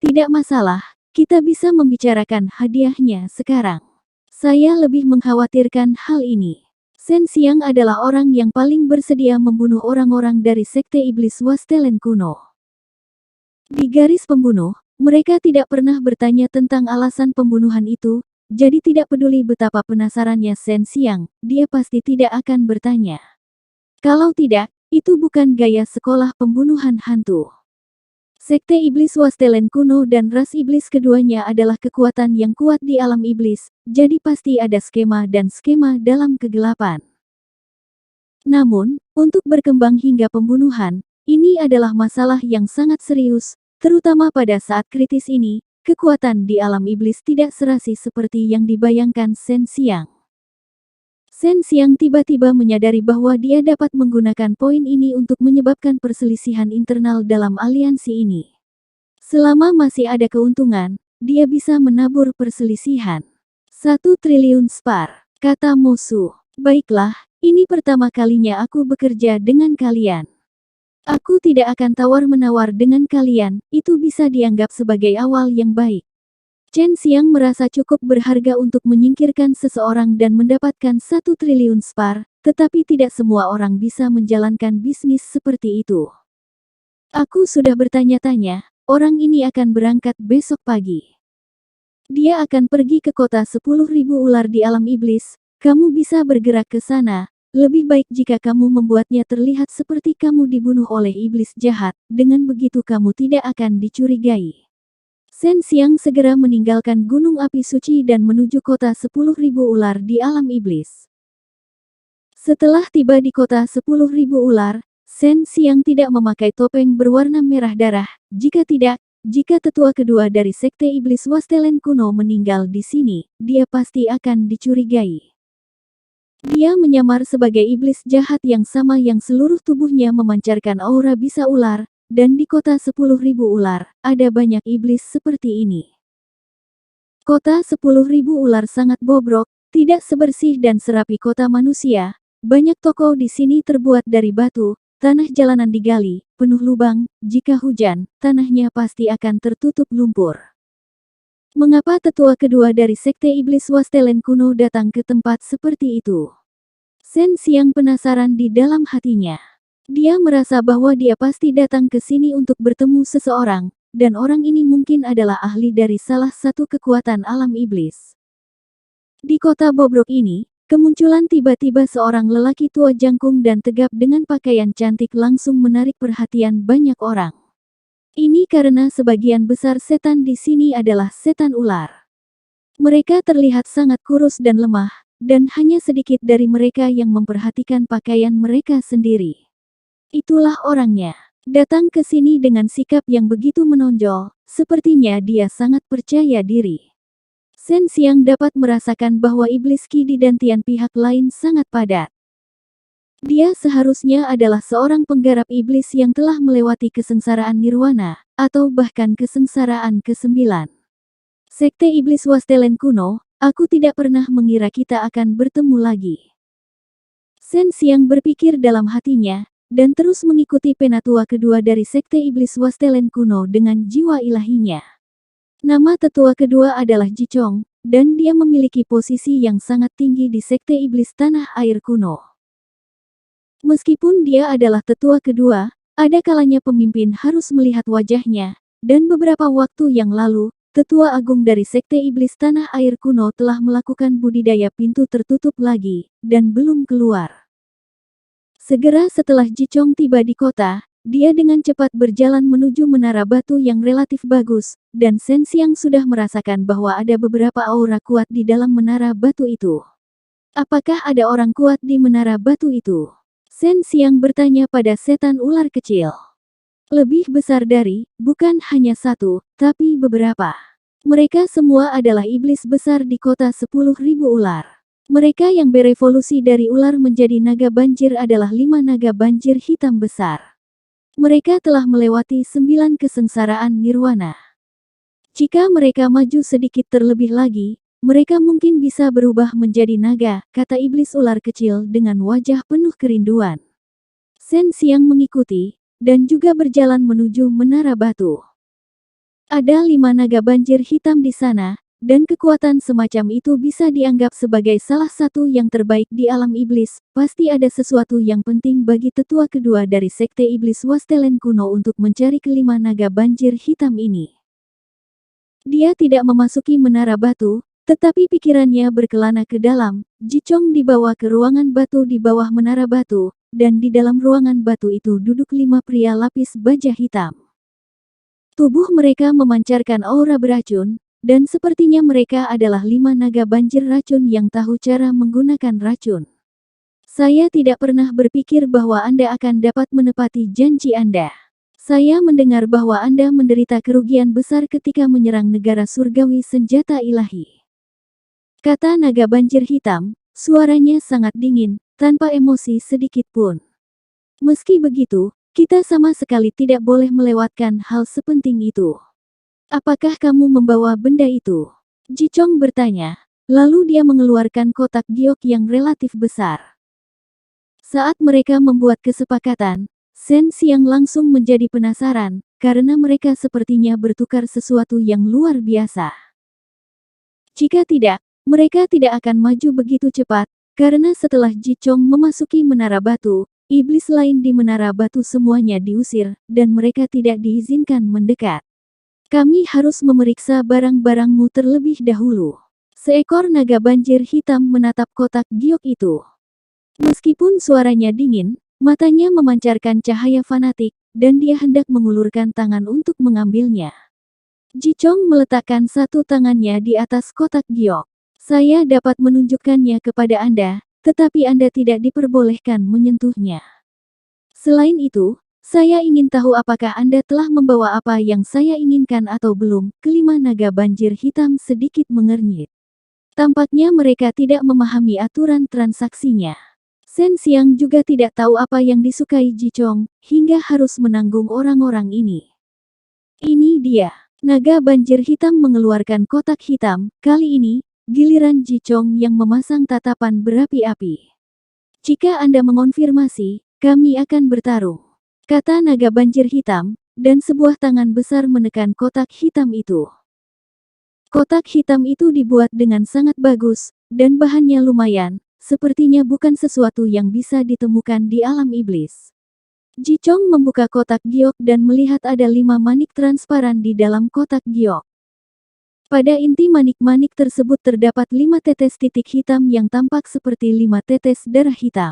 A: Tidak masalah, kita bisa membicarakan hadiahnya sekarang. Saya lebih mengkhawatirkan hal ini. Shen Xiang adalah orang yang paling bersedia membunuh orang-orang dari Sekte Iblis Wastelen Kuno. Di garis pembunuh, mereka tidak pernah bertanya tentang alasan pembunuhan itu, jadi tidak peduli betapa penasarannya Shen Xiang, dia pasti tidak akan bertanya. Kalau tidak, itu bukan gaya sekolah pembunuhan hantu. Sekte Iblis Wastelen Kuno dan ras iblis keduanya adalah kekuatan yang kuat di alam iblis, jadi pasti ada skema dan skema dalam kegelapan. Namun, untuk berkembang hingga pembunuhan, ini adalah masalah yang sangat serius, terutama pada saat kritis ini, kekuatan di alam iblis tidak serasi seperti yang dibayangkan Shen Xiang. Shen Xiang tiba-tiba menyadari bahwa dia dapat menggunakan poin ini untuk menyebabkan perselisihan internal dalam aliansi ini. Selama masih ada keuntungan, dia bisa menabur perselisihan. 1 triliun spar, kata Mosu. Baiklah, ini pertama kalinya aku bekerja dengan kalian. Aku tidak akan tawar-menawar dengan kalian, itu bisa dianggap sebagai awal yang baik. Chen Xiang merasa cukup berharga untuk menyingkirkan seseorang dan mendapatkan 1 triliun spar, tetapi tidak semua orang bisa menjalankan bisnis seperti itu. Aku sudah bertanya-tanya, orang ini akan berangkat besok pagi. Dia akan pergi ke kota 10.000 ular di alam iblis, kamu bisa bergerak ke sana. Lebih baik jika kamu membuatnya terlihat seperti kamu dibunuh oleh iblis jahat, dengan begitu kamu tidak akan dicurigai. Shen Xiang segera meninggalkan gunung api suci dan menuju kota 10.000 ular di alam iblis. Setelah tiba di kota 10.000 ular, Shen Xiang tidak memakai topeng berwarna merah darah, jika tetua kedua dari Sekte Iblis Wastelen kuno meninggal di sini, dia pasti akan dicurigai. Dia menyamar sebagai iblis jahat yang sama yang seluruh tubuhnya memancarkan aura bisa ular, dan di kota 10.000 ular, ada banyak iblis seperti ini. Kota 10.000 ular sangat bobrok, tidak sebersih dan serapi kota manusia. Banyak toko di sini terbuat dari batu, tanah jalanan digali, penuh lubang, jika hujan, tanahnya pasti akan tertutup lumpur. Mengapa tetua kedua dari Sekte Iblis Wastelen kuno datang ke tempat seperti itu? Shen Xiang penasaran di dalam hatinya. Dia merasa bahwa dia pasti datang ke sini untuk bertemu seseorang, dan orang ini mungkin adalah ahli dari salah satu kekuatan alam iblis. Di kota bobrok ini, kemunculan tiba-tiba seorang lelaki tua jangkung dan tegap dengan pakaian cantik langsung menarik perhatian banyak orang. Ini karena sebagian besar setan di sini adalah setan ular. Mereka terlihat sangat kurus dan lemah, dan hanya sedikit dari mereka yang memperhatikan pakaian mereka sendiri. Itulah orangnya. Datang ke sini dengan sikap yang begitu menonjol, sepertinya dia sangat percaya diri. Shen Xiang dapat merasakan bahwa iblis Qi dan Tian pihak lain sangat padat. Dia seharusnya adalah seorang penggarap iblis yang telah melewati kesengsaraan nirwana, atau bahkan kesengsaraan ke-9. Sekte Iblis Wastelen kuno, aku tidak pernah mengira kita akan bertemu lagi. Shen Xiang berpikir dalam hatinya, dan terus mengikuti penatua kedua dari Sekte Iblis Wastelen kuno dengan jiwa ilahinya. Nama tetua kedua adalah Jichong, dan dia memiliki posisi yang sangat tinggi di Sekte Iblis Tanah Air kuno. Meskipun dia adalah tetua kedua, ada kalanya pemimpin harus melihat wajahnya, dan beberapa waktu yang lalu, tetua agung dari Sekte Iblis Tanah Air kuno telah melakukan budidaya pintu tertutup lagi, dan belum keluar. Segera setelah Jichong tiba di kota, dia dengan cepat berjalan menuju menara batu yang relatif bagus, dan Shen Xiang sudah merasakan bahwa ada beberapa aura kuat di dalam menara batu itu. Apakah ada orang kuat di menara batu itu? Shen Xiang bertanya pada setan ular kecil. Lebih besar dari, bukan hanya satu, tapi beberapa. Mereka semua adalah iblis besar di kota 10.000 ular. Mereka yang berevolusi dari ular menjadi naga banjir adalah 5 naga banjir hitam besar. Mereka telah melewati 9 kesengsaraan nirwana. Jika mereka maju sedikit terlebih lagi, mereka mungkin bisa berubah menjadi naga, kata iblis ular kecil dengan wajah penuh kerinduan. Shen Xiang mengikuti, dan juga berjalan menuju menara batu. Ada 5 naga banjir hitam di sana, dan kekuatan semacam itu bisa dianggap sebagai salah satu yang terbaik di alam iblis. Pasti ada sesuatu yang penting bagi tetua kedua dari Sekte Iblis Wastelen kuno untuk mencari kelima naga banjir hitam ini. Dia tidak memasuki menara batu, tetapi pikirannya berkelana ke dalam. Jichong dibawa ke ruangan batu di bawah menara batu, dan di dalam ruangan batu itu duduk 5 pria lapis baja hitam. Tubuh mereka memancarkan aura beracun, dan sepertinya mereka adalah 5 naga banjir racun yang tahu cara menggunakan racun. Saya tidak pernah berpikir bahwa Anda akan dapat menepati janji Anda. Saya mendengar bahwa Anda menderita kerugian besar ketika menyerang negara surgawi senjata ilahi. Kata naga banjir hitam, suaranya sangat dingin, tanpa emosi sedikit pun. Meski begitu, kita sama sekali tidak boleh melewatkan hal sepenting itu. Apakah kamu membawa benda itu? Jichong bertanya. Lalu dia mengeluarkan kotak giok yang relatif besar. Saat mereka membuat kesepakatan, Shen Xiang langsung menjadi penasaran, karena mereka sepertinya bertukar sesuatu yang luar biasa. Jika tidak, mereka tidak akan maju begitu cepat, karena setelah Jichong memasuki menara batu, iblis lain di menara batu semuanya diusir, dan mereka tidak diizinkan mendekat. Kami harus memeriksa barang-barangmu terlebih dahulu. Seekor naga banjir hitam menatap kotak giok itu. Meskipun suaranya dingin, matanya memancarkan cahaya fanatik, dan dia hendak mengulurkan tangan untuk mengambilnya. Jichong meletakkan satu tangannya di atas kotak giok. Saya dapat menunjukkannya kepada Anda, tetapi Anda tidak diperbolehkan menyentuhnya. Selain itu, saya ingin tahu apakah Anda telah membawa apa yang saya inginkan atau belum. Kelima naga banjir hitam sedikit mengernyit. Tampaknya mereka tidak memahami aturan transaksinya. Shen Xiang juga tidak tahu apa yang disukai Jichong, hingga harus menanggung orang-orang ini. Ini dia. Naga banjir hitam mengeluarkan kotak hitam, kali ini, giliran Jichong yang memasang tatapan berapi-api. Jika Anda mengonfirmasi, kami akan bertarung. Kata naga banjir hitam, dan sebuah tangan besar menekan kotak hitam itu. Kotak hitam itu dibuat dengan sangat bagus, dan bahannya lumayan, sepertinya bukan sesuatu yang bisa ditemukan di alam iblis. Jichong membuka kotak giok dan melihat ada 5 manik transparan di dalam kotak giok. Pada inti manik-manik tersebut terdapat 5 tetes titik hitam yang tampak seperti 5 tetes darah hitam.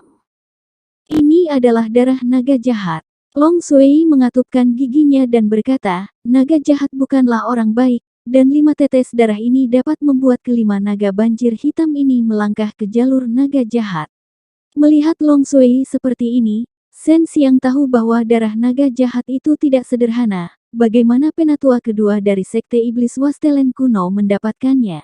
A: Ini adalah darah naga jahat. Long Shui mengatupkan giginya dan berkata, naga jahat bukanlah orang baik, dan 5 tetes darah ini dapat membuat kelima naga banjir hitam ini melangkah ke jalur naga jahat. Melihat Long Shui seperti ini, Shen Xiang tahu bahwa darah naga jahat itu tidak sederhana. Bagaimana penatua kedua dari Sekte Iblis Wastelen kuno mendapatkannya?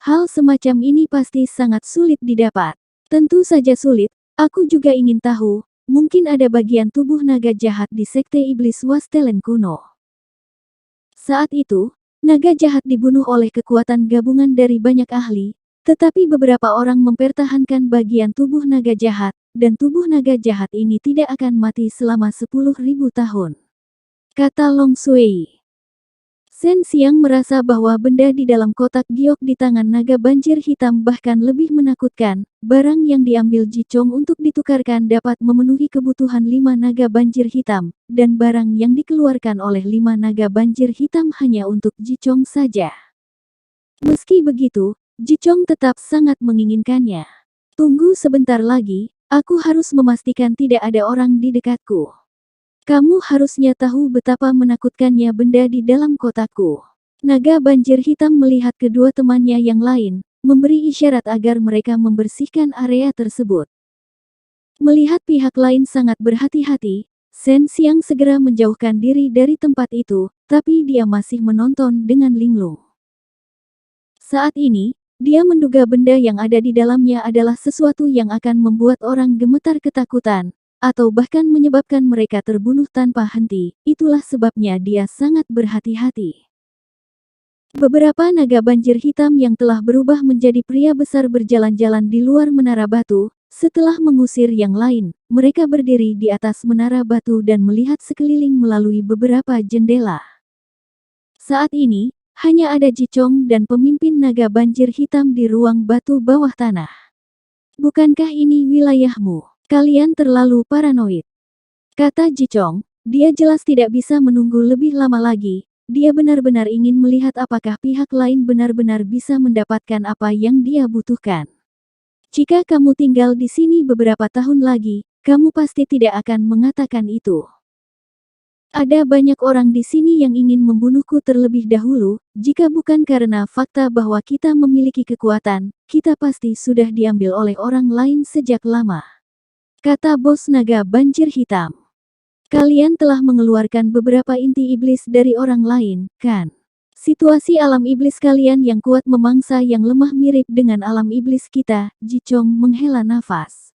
A: Hal semacam ini pasti sangat sulit didapat. Tentu saja sulit, aku juga ingin tahu, mungkin ada bagian tubuh naga jahat di Sekte Iblis Wastelen kuno. Saat itu, naga jahat dibunuh oleh kekuatan gabungan dari banyak ahli, tetapi beberapa orang mempertahankan bagian tubuh naga jahat, dan tubuh naga jahat ini tidak akan mati selama 10.000 tahun. Kata Long Shui. Shen Xiang merasa bahwa benda di dalam kotak giok di tangan naga banjir hitam bahkan lebih menakutkan. Barang yang diambil Jichong untuk ditukarkan dapat memenuhi kebutuhan 5 naga banjir hitam, dan barang yang dikeluarkan oleh 5 naga banjir hitam hanya untuk Jichong saja. Meski begitu, Jichong tetap sangat menginginkannya. Tunggu sebentar lagi, aku harus memastikan tidak ada orang di dekatku. Kamu harusnya tahu betapa menakutkannya benda di dalam kotakku. Naga banjir hitam melihat kedua temannya yang lain, memberi isyarat agar mereka membersihkan area tersebut. Melihat pihak lain sangat berhati-hati, Shen Xiang segera menjauhkan diri dari tempat itu, tapi dia masih menonton dengan linglung. Saat ini, dia menduga benda yang ada di dalamnya adalah sesuatu yang akan membuat orang gemetar ketakutan, atau bahkan menyebabkan mereka terbunuh tanpa henti. Itulah sebabnya dia sangat berhati-hati. Beberapa naga banjir hitam yang telah berubah menjadi pria besar berjalan-jalan di luar menara batu. Setelah mengusir yang lain, mereka berdiri di atas menara batu dan melihat sekeliling melalui beberapa jendela. Saat ini, hanya ada Jichong dan pemimpin naga banjir hitam di ruang batu bawah tanah. Bukankah ini wilayahmu? Kalian terlalu paranoid. Kata Jichong, dia jelas tidak bisa menunggu lebih lama lagi. Dia benar-benar ingin melihat apakah pihak lain benar-benar bisa mendapatkan apa yang dia butuhkan. Jika kamu tinggal di sini beberapa tahun lagi, kamu pasti tidak akan mengatakan itu. Ada banyak orang di sini yang ingin membunuhku terlebih dahulu, jika bukan karena fakta bahwa kita memiliki kekuatan, kita pasti sudah diambil oleh orang lain sejak lama. Kata bos naga banjir hitam. Kalian telah mengeluarkan beberapa inti iblis dari orang lain, kan? Situasi alam iblis kalian yang kuat memangsa yang lemah mirip dengan alam iblis kita, Jichong menghela nafas.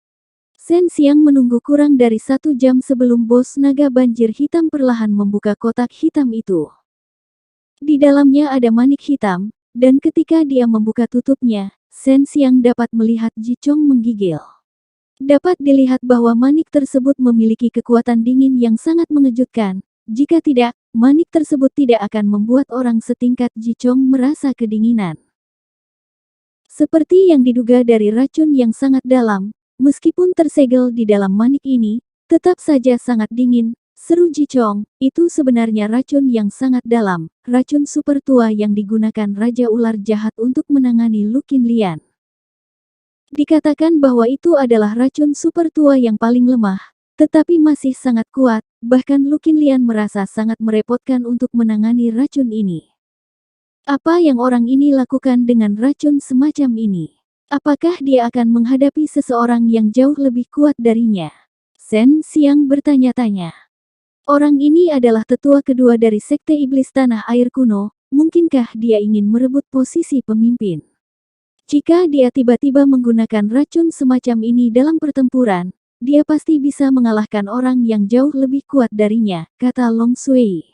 A: Shen Xiang menunggu kurang dari 1 jam sebelum bos naga banjir hitam perlahan membuka kotak hitam itu. Di dalamnya ada manik hitam, dan ketika dia membuka tutupnya, Shen Xiang dapat melihat Jichong menggigil. Dapat dilihat bahwa manik tersebut memiliki kekuatan dingin yang sangat mengejutkan. Jika tidak, manik tersebut tidak akan membuat orang setingkat Jichong merasa kedinginan. Seperti yang diduga dari racun yang sangat dalam, meskipun tersegel di dalam manik ini, tetap saja sangat dingin, seru Jichong. Itu sebenarnya racun yang sangat dalam, racun super tua yang digunakan Raja Ular Jahat untuk menangani Lu Qinlian. Dikatakan bahwa itu adalah racun super tua yang paling lemah, tetapi masih sangat kuat, bahkan Lu Qinlian merasa sangat merepotkan untuk menangani racun ini. Apa yang orang ini lakukan dengan racun semacam ini? Apakah dia akan menghadapi seseorang yang jauh lebih kuat darinya? Shen Xiang bertanya-tanya. Orang ini adalah tetua kedua dari Sekte Iblis Tanah Air Kuno, mungkinkah dia ingin merebut posisi pemimpin? Jika dia tiba-tiba menggunakan racun semacam ini dalam pertempuran, dia pasti bisa mengalahkan orang yang jauh lebih kuat darinya, kata Long Sui.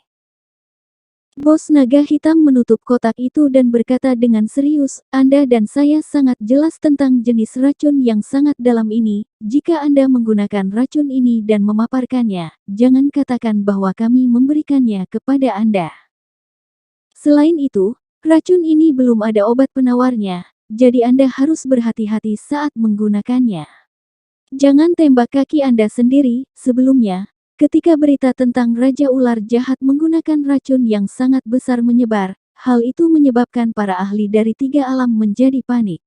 A: Bos naga hitam menutup kotak itu dan berkata dengan serius, Anda dan saya sangat jelas tentang jenis racun yang sangat dalam ini. Jika Anda menggunakan racun ini dan memaparkannya, jangan katakan bahwa kami memberikannya kepada Anda. Selain itu, racun ini belum ada obat penawarnya. Jadi Anda harus berhati-hati saat menggunakannya. Jangan tembak kaki Anda sendiri. Sebelumnya, ketika berita tentang Raja Ular Jahat menggunakan racun yang sangat besar menyebar, hal itu menyebabkan para ahli dari 3 alam menjadi panik.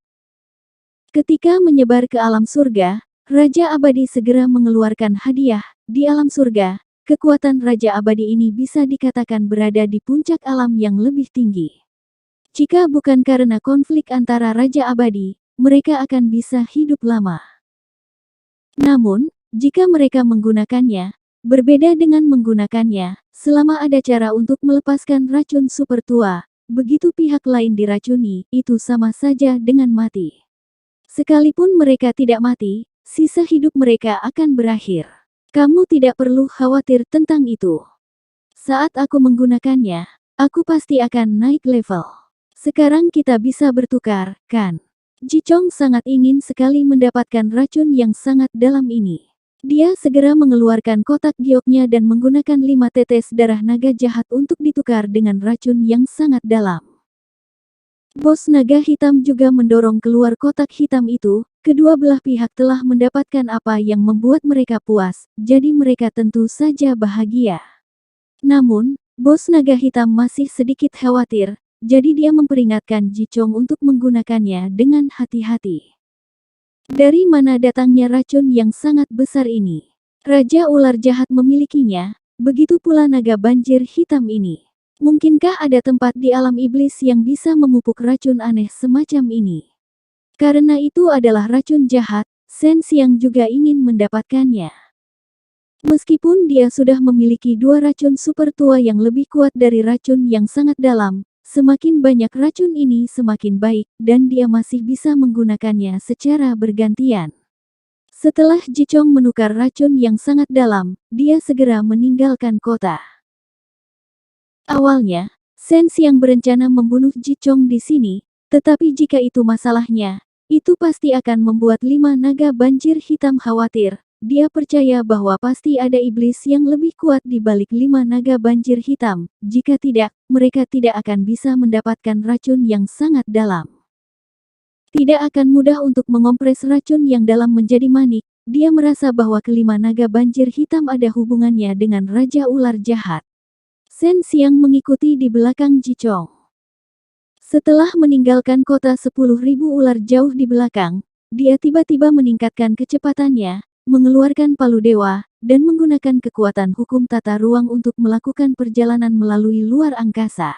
A: Ketika menyebar ke alam surga, Raja Abadi segera mengeluarkan hadiah. Di alam surga, kekuatan Raja Abadi ini bisa dikatakan berada di puncak alam yang lebih tinggi. Jika bukan karena konflik antara Raja Abadi, mereka akan bisa hidup lama. Namun, jika mereka menggunakannya, berbeda dengan menggunakannya, selama ada cara untuk melepaskan racun super tua, begitu pihak lain diracuni, itu sama saja dengan mati. Sekalipun mereka tidak mati, sisa hidup mereka akan berakhir. Kamu tidak perlu khawatir tentang itu. Saat aku menggunakannya, aku pasti akan naik level. Sekarang kita bisa bertukar, kan? Jichong sangat ingin sekali mendapatkan racun yang sangat dalam ini. Dia segera mengeluarkan kotak gioknya dan menggunakan 5 tetes darah naga jahat untuk ditukar dengan racun yang sangat dalam. Bos naga hitam juga mendorong keluar kotak hitam itu. Kedua belah pihak telah mendapatkan apa yang membuat mereka puas, jadi mereka tentu saja bahagia. Namun, bos naga hitam masih sedikit khawatir. Jadi dia memperingatkan Jichong untuk menggunakannya dengan hati-hati. Dari mana datangnya racun yang sangat besar ini? Raja Ular Jahat memilikinya, begitu pula naga banjir hitam ini. Mungkinkah ada tempat di alam iblis yang bisa memupuk racun aneh semacam ini? Karena itu adalah racun jahat, Shen Xiang juga ingin mendapatkannya. Meskipun dia sudah memiliki 2 racun super tua yang lebih kuat dari racun yang sangat dalam, semakin banyak racun ini semakin baik, dan dia masih bisa menggunakannya secara bergantian. Setelah Jichong menukar racun yang sangat dalam, dia segera meninggalkan kota. Awalnya, Shen Xiang berencana membunuh Jichong di sini, tetapi jika itu masalahnya, itu pasti akan membuat 5 naga banjir hitam khawatir. Dia percaya bahwa pasti ada iblis yang lebih kuat di balik 5 naga banjir hitam. Jika tidak, mereka tidak akan bisa mendapatkan racun yang sangat dalam. Tidak akan mudah untuk mengompres racun yang dalam menjadi manik. Dia merasa bahwa kelima naga banjir hitam ada hubungannya dengan Raja Ular Jahat. Shen Xiang mengikuti di belakang Jichong. Setelah meninggalkan kota 10.000 ular jauh di belakang, dia tiba-tiba meningkatkan kecepatannya, mengeluarkan palu dewa, dan menggunakan kekuatan hukum tata ruang untuk melakukan perjalanan melalui luar angkasa.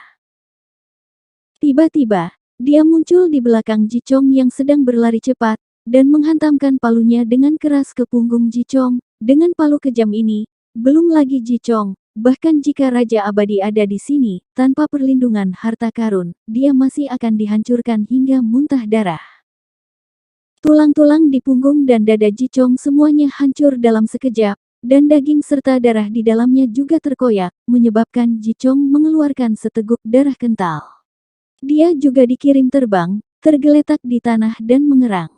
A: Tiba-tiba, dia muncul di belakang Jichong yang sedang berlari cepat, dan menghantamkan palunya dengan keras ke punggung Jichong. Dengan palu kejam ini, belum lagi Jichong. Bahkan jika Raja Abadi ada di sini, tanpa perlindungan harta karun, dia masih akan dihancurkan hingga muntah darah. Tulang-tulang di punggung dan dada Jichong semuanya hancur dalam sekejap, dan daging serta darah di dalamnya juga terkoyak, menyebabkan Jichong mengeluarkan seteguk darah kental. Dia juga dikirim terbang, tergeletak di tanah dan mengerang.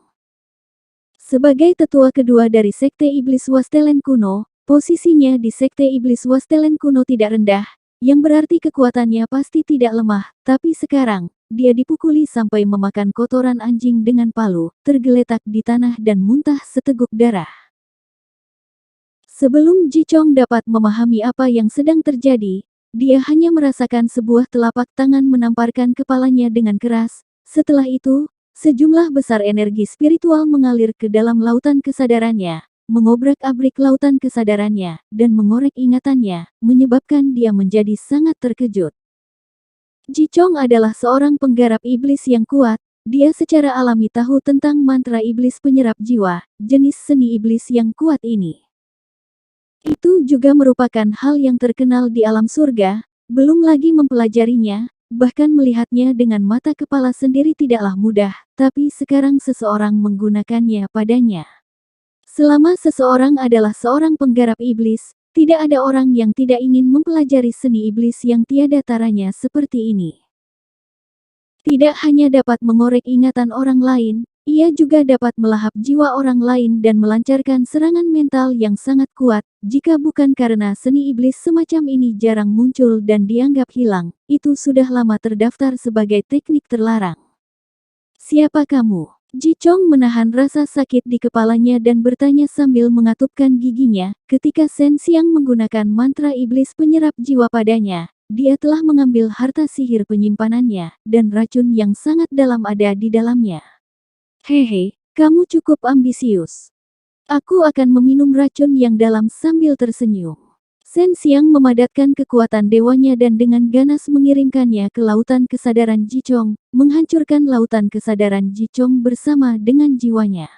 A: Sebagai tetua kedua dari Sekte Iblis Wastelen Kuno, posisinya di Sekte Iblis Wastelen Kuno tidak rendah, yang berarti kekuatannya pasti tidak lemah, tapi sekarang, dia dipukuli sampai memakan kotoran anjing dengan palu, tergeletak di tanah dan muntah seteguk darah. Sebelum Jichong dapat memahami apa yang sedang terjadi, dia hanya merasakan sebuah telapak tangan menamparkan kepalanya dengan keras. Setelah itu, sejumlah besar energi spiritual mengalir ke dalam lautan kesadarannya, mengobrak-abrik lautan kesadarannya, dan mengorek ingatannya, menyebabkan dia menjadi sangat terkejut. Jichong adalah seorang penggarap iblis yang kuat. Dia secara alami tahu tentang mantra iblis penyerap jiwa, jenis seni iblis yang kuat ini. Itu juga merupakan hal yang terkenal di alam surga, belum lagi mempelajarinya, bahkan melihatnya dengan mata kepala sendiri tidaklah mudah, tapi sekarang seseorang menggunakannya padanya. Selama seseorang adalah seorang penggarap iblis, tidak ada orang yang tidak ingin mempelajari seni iblis yang tiada taranya seperti ini. Tidak hanya dapat mengorek ingatan orang lain, ia juga dapat melahap jiwa orang lain dan melancarkan serangan mental yang sangat kuat. Jika bukan karena seni iblis semacam ini jarang muncul dan dianggap hilang, itu sudah lama terdaftar sebagai teknik terlarang. Siapa kamu? Jichong menahan rasa sakit di kepalanya dan bertanya sambil mengatupkan giginya. Ketika Shen Xiang menggunakan mantra iblis penyerap jiwa padanya, dia telah mengambil harta sihir penyimpanannya, dan racun yang sangat dalam ada di dalamnya. Hehe, kamu cukup ambisius. Aku akan meminum racun yang dalam sambil tersenyum. Shen Xiang memadatkan kekuatan dewanya dan dengan ganas mengirimkannya ke lautan kesadaran Jichong, menghancurkan lautan kesadaran Jichong bersama dengan jiwanya.